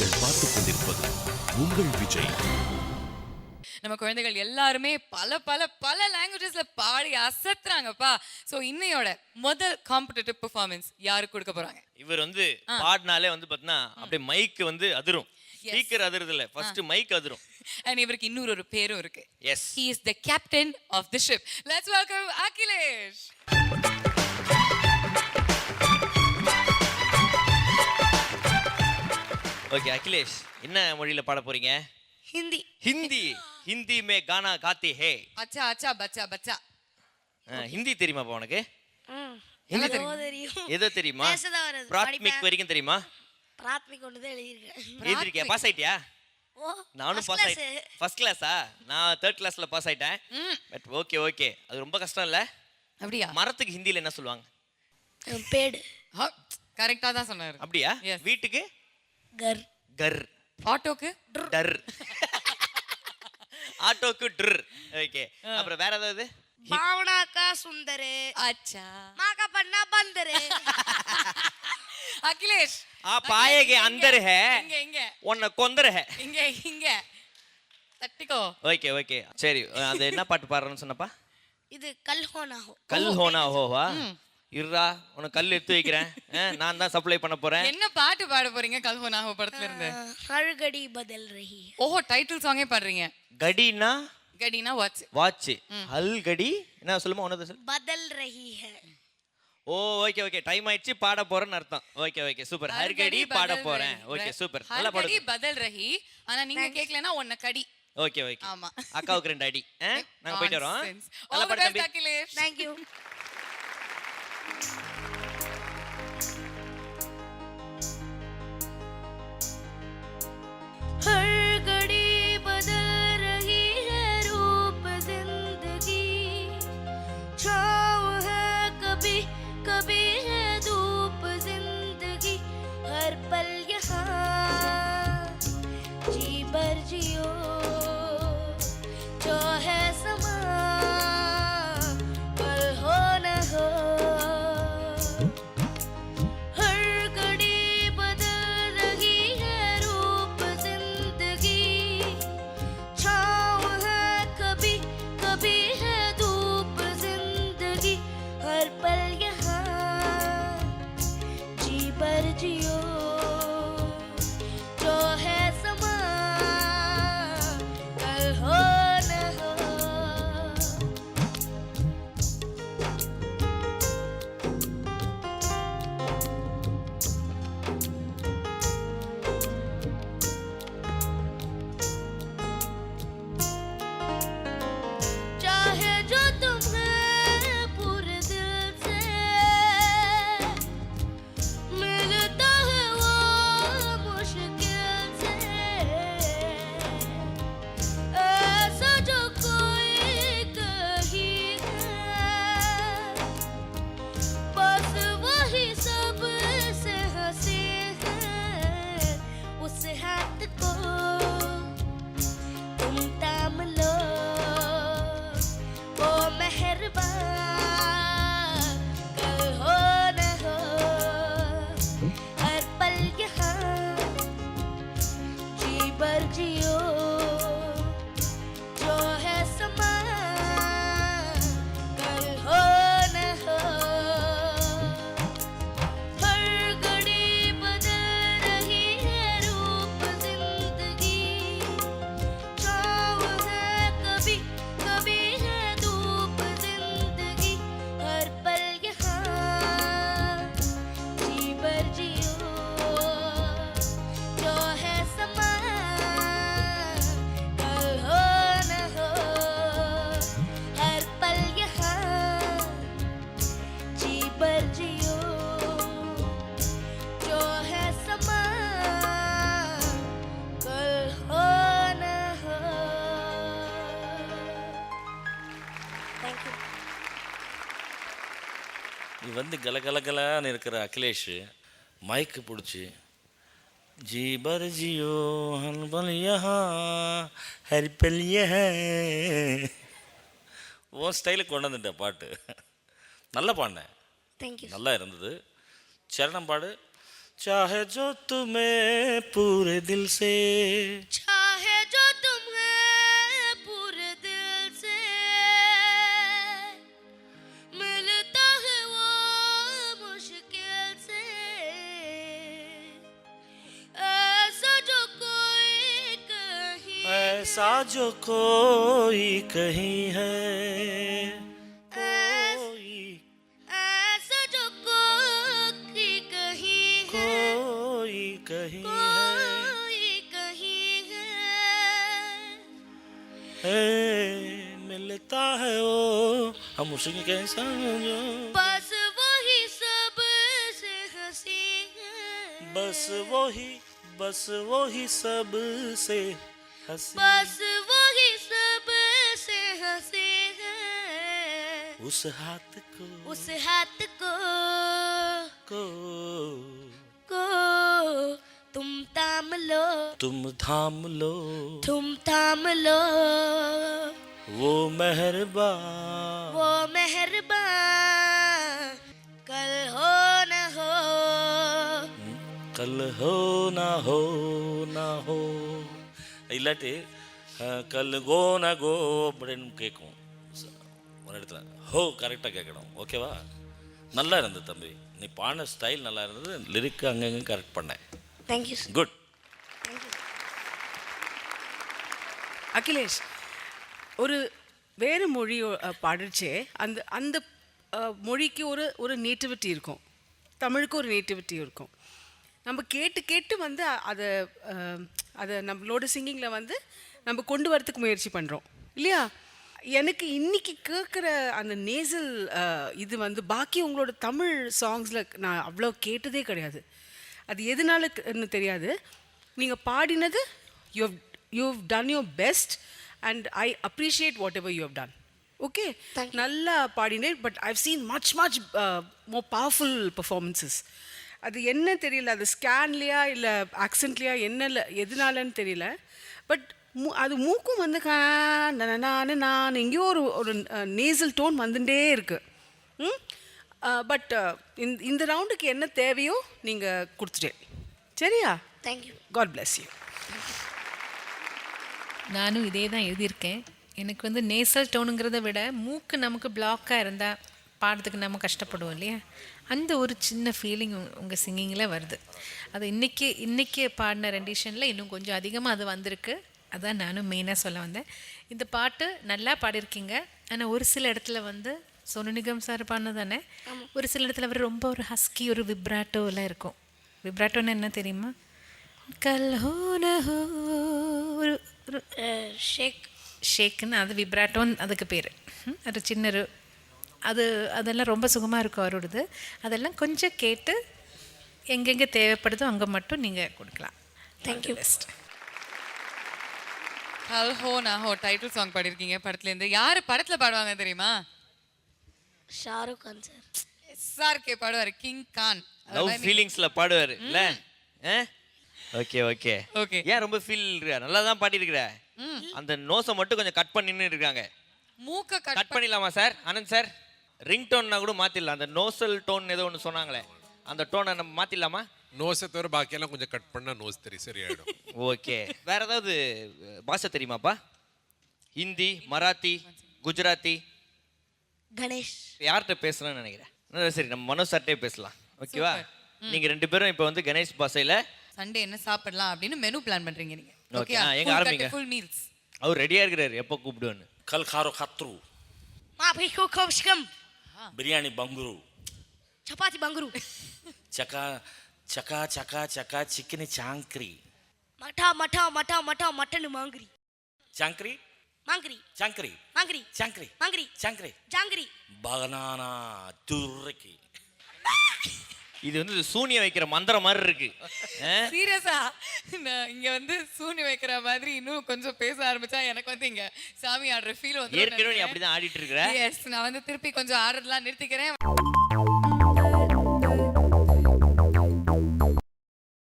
நீங்கள் பார்த்துக் கொண்டிருப்பது உங்கள் விஜய். நம்ம குழந்தைகள் எல்லாருமே பல பல பல லாங்குவேஜஸ்ல பாடி அசத்துறாங்கப்பா. சோ இன்னையோட முதல் காம்படிட்டிவ் பெர்ஃபார்மன்ஸ் யாருக்கு கொடுக்க போறாங்க? இவர் வந்து பாடினாலே வந்து பாத்தீங்கன்னா அப்படியே மைக் வந்து அதிரும். ஸ்பீக்கர் அதிருது இல்ல, ஃபர்ஸ்ட் மைக் அதிரும். And இவருக்கு இன்னொரு ஒரு பேரும் இருக்கு. Yes. He is the captain of the ship. Let's welcome Akhilesh. Okay Akhilesh, என்ன மொழியில பாட போறீங்க? हिंदी ஹிந்தி. ஹிந்தி மே கானா காத்தி ஹே. அச்சா அச்சா பச்சா பச்சா. ஹிந்தி தெரியுமாப்பா உனக்கு? என்ன ஏதோ தெரியும்? தெரியும் ஏதோ தெரியுமா? பேசதான் வருது. பிராத்மிக் படிப்பேன். வரைக்கும் தெரியுமா? பிராத்மிக் கொண்டு தான் எழுதியிருக்கேன். எழுதிருக்கியா? பாஸ் ஆயிட்டியா? ஓ நானும் first பாஸ் class. ஆயிட்டேன். ஃபர்ஸ்ட் கிளாஸா? நான் தேர்ட் கிளாஸ்ல பாஸ் ஆயிட்டேன். பட் ஓகே ஓகே, அது ரொம்ப கஷ்டம் இல்ல? அப்படியா? மரத்துக்கு ஹிந்தில என்ன சொல்லுவாங்க? पेड़ கரெக்ட்டா தான் சொன்னாரு. அப்படியா? Yes. வீட்டுக்கு घर கர். ஆட்டோக்கு டர். ஆட்டோக்கு ட்ர். ஓகே, அப்புறம் வேற ஏதாவது? भावना का सुंदर அச்சா. माँ का पन्ना बंदर அகிலேஷ் पाएगे अंदर है, இங்க இங்க உன்னை கொந்தர है. இங்க இங்க தட்டிக்கோ. ஓகே ஓகே சரி, அது என்ன பாட்டு பாடுறேன்னு சொன்னப்பா? இது கல் ஹோனா ஹோ. கல் ஹோனா ஹோவா? இருடா, உனக்கு கல் எடுத்து வைக்கிறேன். நான் தான் சப்ளை பண்ண போறேன். என்ன பாட்டு பாட போறீங்க கல்ஹோ நாஹோ படத்துல இருந்து? हर घड़ी बदल रही है. ஓஹோ, டைட்டில் சாங்கே பாடுறீங்க. கடினா கடினா வாட்ச். வாட்ச். ஹல் கடி என்ன சொல்லுமா? ஒன்னது சொல். बदल रही है. ஓ ஓகே ஓகே, டைம் ஆயிடுச்சு, பாட போறேன்னு அர்த்தம். Okay okay super. ஹர் கடி பாட போறேன். ஓகே சூப்பர், நல்லா ஹர் கடி பாடுங்க. பதல் ரஹி. ஆனா நீங்க கேக்கலனா ஒன்ன கடி. ஓகே ஓகே, ஆமா. அக்காவுக்கு 2 அடி. நாங்க போயிட்டு வரோம். Nonsense. நல்லா All the பாடு best, தம்பி. அகிலேஷ். Thank you. हर घड़ी बदल रही है रूप जिंदगी, छाँव है कभी कभी है धूप जिंदगी, हर पल यहाँ जी भर जियो, जो है समा कल हो न हो. हर घड़ी बदल रही है रूप जिंदगी, छाँव है कभी कभी है धूप जिंदगी, हर पल यहाँ जी भर जियो, जो है समा कल हो न हो. चाहे जो तुम्हें पूरे दिल से मिलता है वो मुश्किल से, ऐसा जो कोई कही है बस वही सबसे हंसी है, उस हाथ को तुम थाम लो, वो मेहरबान कल हो न हो. हर पल यहाँ जी भर जियो, जो है समा कल हो न हो. हर घड़ी बदल रही है रूप जिंदगी, छाँव है कभी कभी है धूप जिंदगी, हर पल यहाँ जी भर जियो, जो है समा कल हो न हो. हर पल यहाँ जी भर जियो, जो है समा कल हो न हो. Thank you. நீ வந்து கலகலகலான்னு இருக்கிற அகிலேஷ் மைக்கு பிடிச்சி ஜி பர் ஜியோ ஹன்பல் யஹா ஹரிப்பல் யஹ ஓ ஸ்டைலுக்கு கொண்டு வந்துட்ட பாட்டு. நல்லா பாடினேன், Thank you. நல்லா இருந்தது. சரணம் பாடு. चाहे जो तुम्हें पूरे दिल से चाहे जो तुम्हें पूरे दिल से मिलता है वो मुश्किल से ऐसा जो कोई कहीं ऐसा जो कोई कहीं है कोई ऐसा जो कोई कहीं कोई कहीं है कोई कहीं है मिलता है वो हम उसी कैसा जो बस वही सब से हंसी है बस वही सब से हंसी बस वही सब से हंसी है उस हाथ उस हाथ को को तुम थाम लो तुम थाम लो तुम थाम लो वो मेहरबान वो मेहरबान कल हो न हो कल हो ना हो ना हो இல்லாட்டி கல் கோ நா கோ அப்படின்னு கேட்கும் ஒரு இடத்துல ஹோ கரெக்டாக கேட்கணும் ஓகேவா நல்லா இருந்தது தம்பி நீ பாடின ஸ்டைல் நல்லா இருந்தது லிரிக்கு அங்கங்கே கரெக்ட் பண்ணேன் தேங்க்யூ குட் அகிலேஷ் ஒரு வேறு மொழி பாடிச்சே அந்த அந்த மொழிக்கு ஒரு நேட்டிவிட்டி இருக்கும், தமிழுக்கு ஒரு நேட்டிவிட்டி இருக்கும். நம்ம கேட்டு கேட்டு வந்து அதை நம்மளோட சிங்கிங்கில் வந்து நம்ம கொண்டு வரத்துக்கு முயற்சி பண்ணுறோம் இல்லையா? எனக்கு இன்னைக்கு கேட்குற அந்த நேசல் இது வந்து பாக்கி உங்களோட தமிழ் சாங்ஸில் நான் அவ்வளோ கேட்டதே கிடையாது. அது எதனாலன்னு தெரியாது. நீங்கள் பாடினது you've done your best and I appreciate whatever you have done. Okay? நல்லா பாடினேன். But I've seen much more powerful performances. அது என்ன தெரியல, அது ஸ்கேன்லையா இல்லை ஆக்சென்ட்லையா என்ன எதனாலன்னு தெரியல. பட் அது மூக்கும் வந்து நான் எங்கேயோ ஒரு நேசல் டோன் வந்துட்டே இருக்கு. பட் இந்த ரவுண்டுக்கு என்ன தேவையோ நீங்கள் கொடுத்துட்டேன். சரியா? தேங்க்யூ. God bless you. நானும் இதே தான் எழுதியிருக்கேன். எனக்கு வந்து நேசல் டோனுங்கிறத விட மூக்கு நமக்கு பிளாக்காக இருந்தால் பாடுறதுக்கு நம்ம கஷ்டப்படுவோம் இல்லையா, அந்த ஒரு சின்ன ஃபீலிங் உங்கள் சிங்கிங்கில் வருது. அது இன்றைக்கி பாடின ரெண்டிஷனில் இன்னும் கொஞ்சம் அதிகமாக அது வந்திருக்கு. அதான் நானும் மெயினாக சொல்ல வந்தேன். இந்த பாட்டு நல்லா பாடியிருக்கீங்க. ஆனால் ஒரு சில இடத்துல வந்து சோனு நிகம் சார் பாடினது தானே, ஒரு சில இடத்துல அவர் ரொம்ப ஒரு ஹஸ்கி ஒரு விப்ராட்டோலாம் இருக்கும். விப்ராட்டோன்னு என்ன தெரியுமா? கல்ஹோனஹோ ஒரு ஷேக்குன்னு அது விப்ராட்டோன்னு அதுக்கு பேர். அது சின்ன அதெல்லாம் ரொம்ப சுகமாக இருக்கும் அவரோடது. அதெல்லாம் கொஞ்சம் கேட்டு எங்கெங்கே தேவைப்படுதோ அங்கே மட்டும் நீங்கள் கொடுக்கலாம். தேங்க்யூ. பெஸ்ட். கல் ஹோ நா ஹோ டைட்டில் சாங் பாடிருக்கீங்க படத்துலேருந்து. யார் படத்தில் பாடுவாங்க தெரியுமா? ஷாருக் கான் சார். SRK பாடுவார், கிங் கான். லவ் ஃபீலிங்ஸ்ல பாடுவார் இல்ல? Okay okay okay. ஏன் ரொம்ப ஃபீல் இருக்கா? நல்லா தான் பாடியிருக்கிற. அந்த நோஸை மட்டும் கொஞ்சம் கட் பண்ணின்னு இருக்காங்க. மூக்க கட் பண்ணிடலாமா சார்? ஆனந்த் சார், ரிங் டோன்னா கூட மாத்திடலாம். அந்த நோசல் டோன் ஏதோ ஒன்று சொன்னாங்களே, அந்த டோனை நம்ம மாத்திடலாமா? நோஸை தவிர பாக்கியெல்லாம் கொஞ்சம் கட் பண்ணா நோஸ் சரியாயிடும். ஓகே. வேற ஏதாவது பாஷை தெரியுமாப்பா? ஹிந்தி, மராத்தி, குஜராத்தி? கணேஷ். யார்கிட்ட பேசலாம்னு நினைக்கிறேன்? சரி, நம்ம மனோஜ் சார்ட்டே பேசலாம். ஓகேவா? நீங்க ரெண்டு பேரும் இப்போ வந்து கணேஷ் பாஷையில சண்டே என்ன சாப்பிடலாம் அப்படின்னு மெனு பிளான் பண்றீங்க நீங்க. ஓகே. எங்க ஆரம்பிங்க. Full meals. அவர் ரெடியா இருக்கிறாரு, எப்போ கூப்பிடுவேன்னு. கல் காரோ கத்ரு மாபி கோகோஷ்கம் பிரியாணி பங்குரு சப்பாத்தி பங்குரு சக்கா சக்கா சக்கா சக்கா சிக்கனி சாங்கிரி மட்டா மட்டா மட்டா மட்டா மட்டன் மாங்கிரி சாங்கிரி மாங்கிரி சாங்கிரி மாங்கிரி சாங்கிரி மாங்கிரி சாங்கிரி ஜாங்கிரி பனானா துர்ரைக்கு. இது வந்து சூனிய வைக்கிற மந்திரம் மாதிரி இருக்கு. சீரியஸா நான் இங்க வந்து சூனி வைக்கிற மாதிரி இன்னும் கொஞ்சம் பேச ஆரம்பிச்சா எனக்கு வந்து இங்க சாமி ஆடுற ஃபீல் வந்து ஏற்கனவே நீ அப்படிதான் ஆடிட்டு இருக்கிற. எஸ், நான் வந்து திருப்பி கொஞ்சம் ஆடுறதெல்லாம் நிறுத்திக்கிறேன்.